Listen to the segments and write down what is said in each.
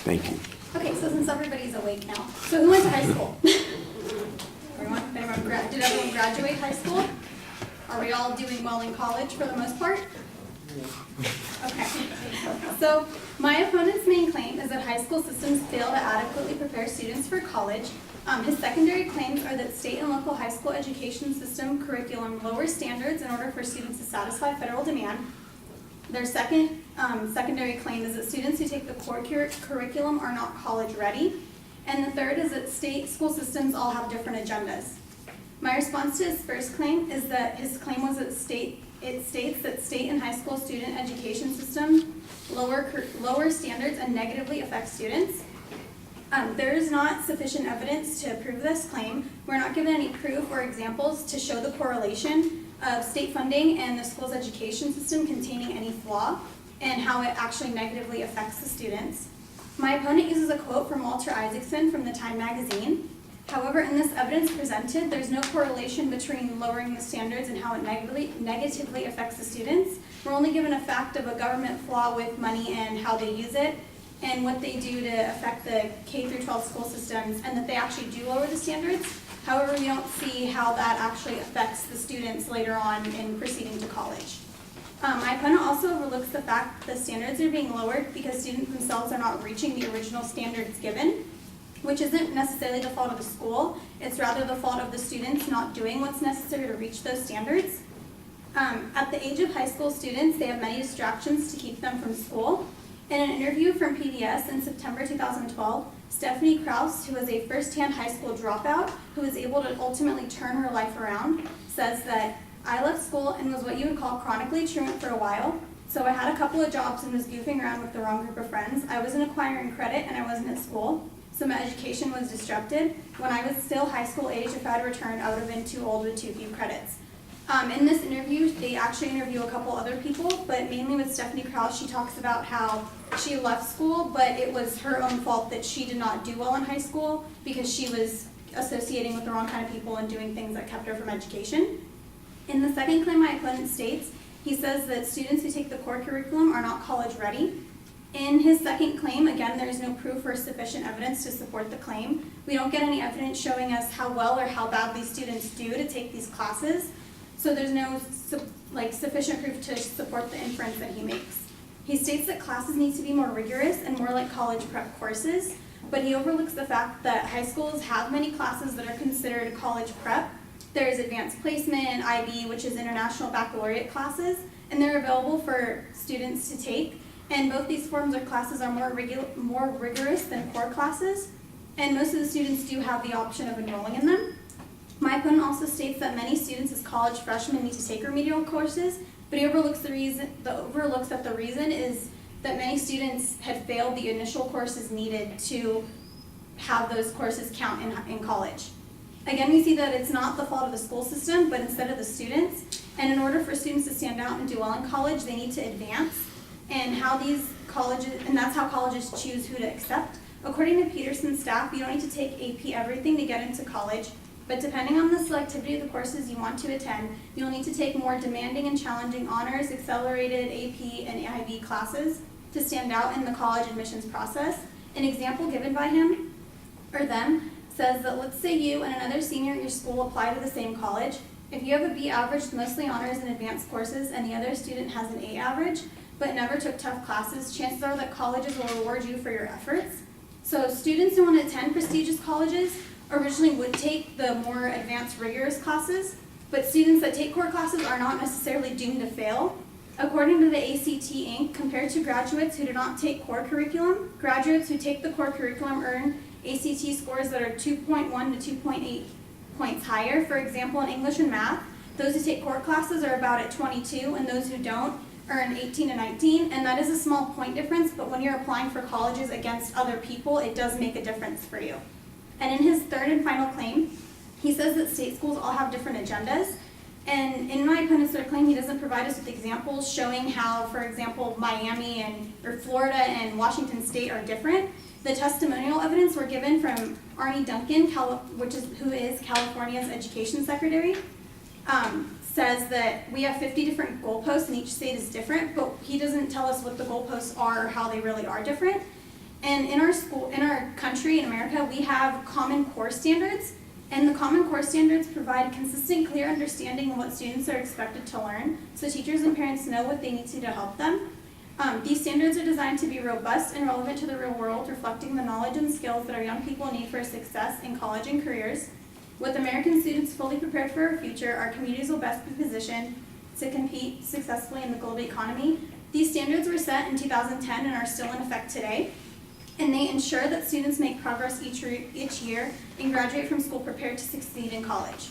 Thank you. Okay, so since everybody's awake now, so who went to high school? Everyone? Did everyone graduate high school? Are we all doing well in college for the most part? Okay. So my opponent's main claim is that high school systems fail to adequately prepare students for college. His secondary claims are that state and local high school education system curriculum lower standards in order for students to satisfy federal demand. Their secondary claim is that students who take the core curriculum are not college ready. And the third is that state school systems all have different agendas. My response to his first claim is that his claim was that it states that state and high school student education system lower standards and negatively affect students. There is not sufficient evidence to prove this claim. We're not given any proof or examples to show the correlation of state funding and the school's education system containing any flaw and how it actually negatively affects the students. My opponent uses a quote from Walter Isaacson from the Time magazine. However, in this evidence presented, there's no correlation between lowering the standards and how it negatively affects the students. We're only given a fact of a government flaw with money and how they use it and what they do to affect the K through 12 school systems, and that they actually do lower the standards. However, we don't see how that actually affects the students later on in proceeding to college. My opponent also overlooks the fact that the standards are being lowered because students themselves are not reaching the original standards given, which isn't necessarily the fault of the school. It's rather the fault of the students not doing what's necessary to reach those standards. At the age of high school students, they have many distractions to keep them from school. In an interview from PBS in September 2012, Stephanie Krause, who was a first-hand high school dropout who was able to ultimately turn her life around, says that, "I left school and was what you would call chronically truant for a while. So I had a couple of jobs and was goofing around with the wrong group of friends. I wasn't acquiring credit and I wasn't at school. So my education was disrupted. When I was still high school age, if I had returned, I would have been too old with too few credits." In this interview, they actually interview a couple other people, but mainly with Stephanie Krause, she talks about how she left school, but it was her own fault that she did not do well in high school because she was associating with the wrong kind of people and doing things that kept her from education. In the second claim my opponent states, he says that students who take the core curriculum are not college ready. In his second claim, again, there is no proof or sufficient evidence to support the claim. We don't get any evidence showing us how well or how badly students do to take these classes. So there's no sufficient proof to support the inference that he makes. He states that classes need to be more rigorous and more like college prep courses, but he overlooks the fact that high schools have many classes that are considered college prep. There's advanced placement, IB, which is international baccalaureate classes, and they're available for students to take. And both these forms of classes are more rigorous than core classes, and most of the students do have the option of enrolling in them. My opponent also states that many students as college freshmen need to take remedial courses, but he overlooks that the reason is that many students had failed the initial courses needed to have those courses count in college. Again, we see that it's not the fault of the school system, but instead of the students. And in order for students to stand out and do well in college, they need to advance. And that's how colleges choose who to accept. According to Peterson's staff, you don't need to take AP everything to get into college. But depending on the selectivity of the courses you want to attend, you'll need to take more demanding and challenging honors, accelerated AP, and IB classes to stand out in the college admissions process. An example given by him, or them, says that let's say you and another senior at your school apply to the same college. If you have a B average, mostly honors and advanced courses, and the other student has an A average, but never took tough classes, chances are that colleges will reward you for your efforts. So students who want to attend prestigious colleges originally would take the more advanced rigorous classes, but students that take core classes are not necessarily doomed to fail. According to the ACT Inc., compared to graduates who do not take core curriculum, graduates who take the core curriculum earn ACT scores that are 2.1 to 2.8 points higher. For example, in English and math, those who take core classes are about at 22, and those who don't earn 18 to 19, and that is a small point difference, but when you're applying for colleges against other people, it does make a difference for you. And in his third and final claim, he says that state schools all have different agendas. And in my opponent's third claim, he doesn't provide us with examples showing how, for example, Miami or Florida and Washington State are different. The testimonial evidence were given from Arnie Duncan, who is California's education secretary, says that we have 50 different goalposts and each state is different, but he doesn't tell us what the goalposts are or how they really are different. And in our country, in America, we have Common Core standards, and the Common Core standards provide consistent, clear understanding of what students are expected to learn, so teachers and parents know what they need to help them. These standards are designed to be robust and relevant to the real world, reflecting the knowledge and skills that our young people need for success in college and careers. With American students fully prepared for our future, our communities will best be positioned to compete successfully in the global economy. These standards were set in 2010 and are still in effect today, and they ensure that students make progress each year and graduate from school prepared to succeed in college.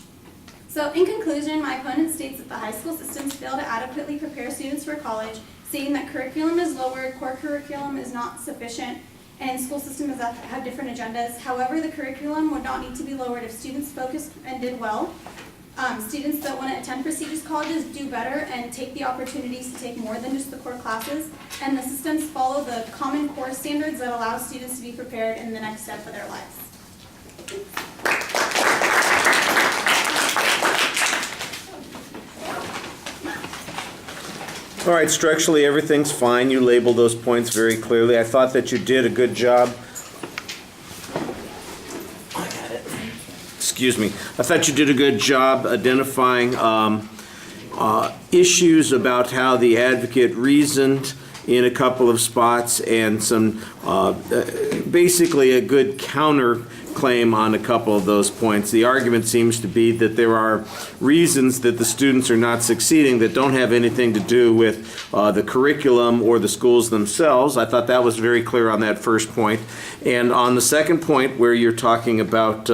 So in conclusion, my opponent states that the high school systems fail to adequately prepare students for college, stating that curriculum is lower, core curriculum is not sufficient, and school systems have different agendas. However, the curriculum would not need to be lowered if students focused and did well. Students that want to attend prestigious colleges do better and take the opportunities to take more than just the core classes, and the systems follow the Common Core standards that allow students to be prepared in the next step of their lives. All right, structurally everything's fine. You labeled those points very clearly. I thought that you did a good job. Excuse me. I thought you did a good job identifying issues about how the advocate reasoned in a couple of spots, and some basically a good counter claim on a couple of those points. The argument seems to be that there are reasons that the students are not succeeding that don't have anything to do with the curriculum or the schools themselves. I thought that was very clear on that first point. And on the second point, where you're talking about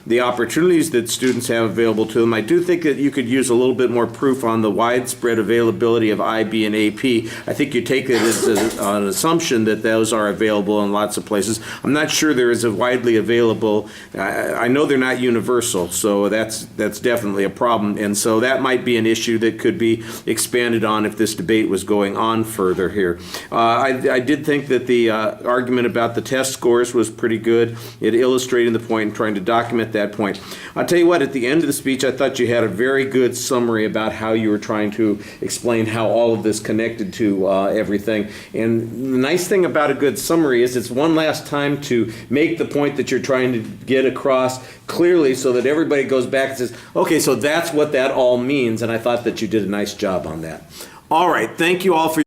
the opportunities that students have available to them, I do think that you could use a little bit more proof on the widespread availability of IB and AP. I think you take it as an assumption that those are available in lots of places. I'm not sure there is a widely available. I know they're not universal, so that's definitely a problem, and so that might be an issue that could be expanded on if this debate was going on further here. I did think that the argument about the test scores was pretty good. It illustrated the point and trying to document that point. I'll tell you what, at the end of the speech, I thought you had a very good summary about how you were trying to explain how all of this connected to everything. And the nice thing about a good summary is it's one last time to make the point that you're trying to get across clearly so that everybody goes back and says, okay, so that's what that all means. And I thought that you did a nice job on that. All right, thank you all for